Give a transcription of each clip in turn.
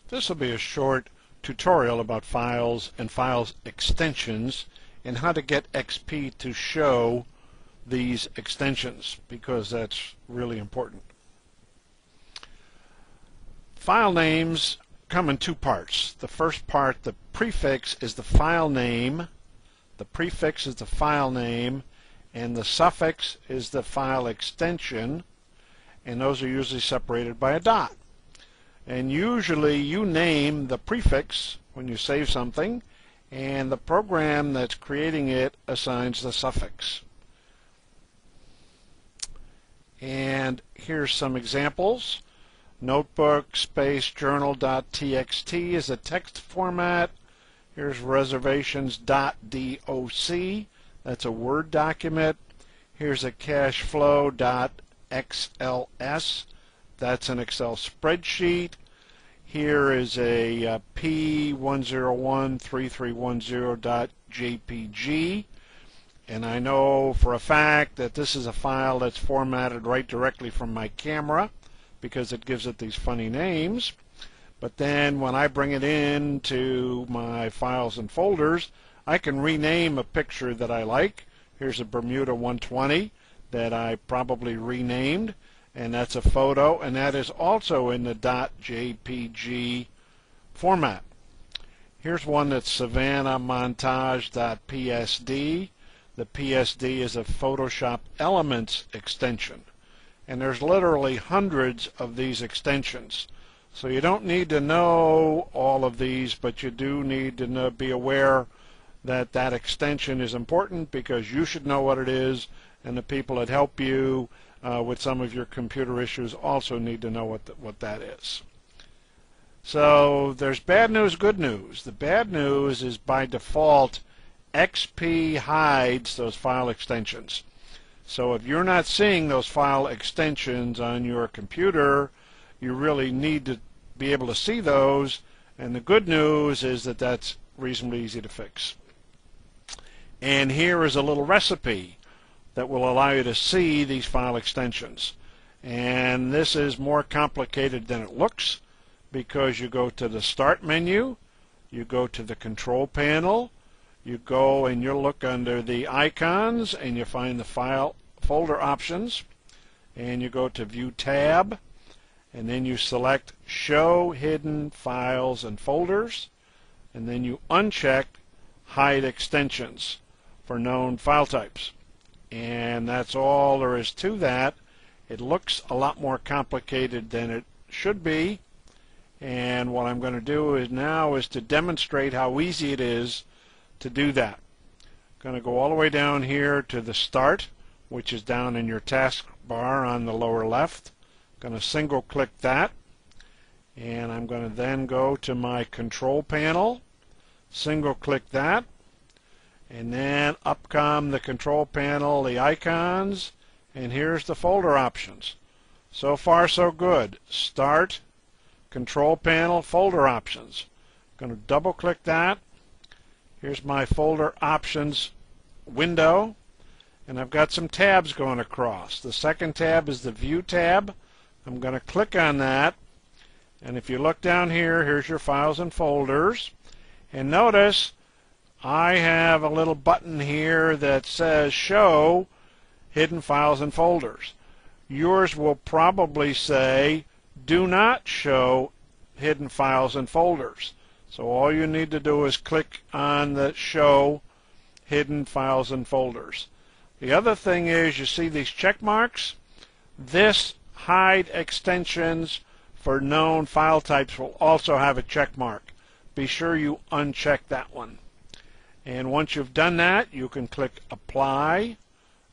This will be a short tutorial about files and files extensions and how to get XP to show these extensions, because that's really important. File names come in two parts. The first part, the prefix, is the file name. The prefix is the file name, and the suffix is the file extension, and those are usually separated by a dot. And usually you name the prefix when you save something, and the program that's creating it assigns the suffix. And here's some examples. Notebook space journal.txt is a text format. Here's reservations.doc. That's a Word document. Here's a cashflow.xls. That's an Excel spreadsheet. Here is a P1013310.jpg. And I know for a fact that this is a file that's formatted right directly from my camera, because it gives it these funny names. But then when I bring it into my files and folders, I can rename a picture that I like. Here's a Bermuda 120 that I probably renamed, and that's a photo, and that is also in the .jpg format. Here's one that's Savannah montage.psd. The PSD is a Photoshop Elements extension, and there's literally hundreds of these extensions. So you don't need to know all of these, but you do need to be aware that that extension is important, because you should know what it is, and the people that help you with some of your computer issues also need to know what that is. So there's bad news, good news. The bad news is by default XP hides those file extensions. So if you're not seeing those file extensions on your computer, you really need to be able to see those, and the good news is that that's reasonably easy to fix. And here is a little recipe that will allow you to see these file extensions. And this is more complicated than it looks, because you go to the Start menu, you go to the Control panel, you go and you look under the icons and you find the file folder options, and you go to View tab, and then you select Show Hidden Files and Folders, and then you uncheck Hide Extensions for known file types. And that's all there is to that. It looks a lot more complicated than it should be, and what I'm going to do is to demonstrate how easy it is to do that. I'm going to go all the way down here to the Start, which is down in your taskbar on the lower left. I'm going to single click that, and I'm going to then go to my Control panel, single click that, and then up come the Control panel, the icons, and here's the folder options. So far so good. Start, Control panel, folder options. I'm going to double click that. Here's my folder options window, and I've got some tabs going across. The second tab is the View tab. I'm going to click on that, and if you look down here, here's your files and folders, and notice I have a little button here that says Show Hidden Files and Folders. Yours will probably say Do Not Show Hidden Files and Folders. So all you need to do is click on the Show Hidden Files and Folders. The other thing is, you see these check marks? This Hide Extensions for Known File Types will also have a check mark. Be sure you uncheck that one. And once you've done that, you can click Apply,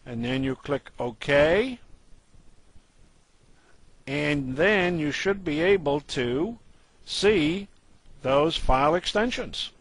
and then you click OK, and then you should be able to see those file extensions.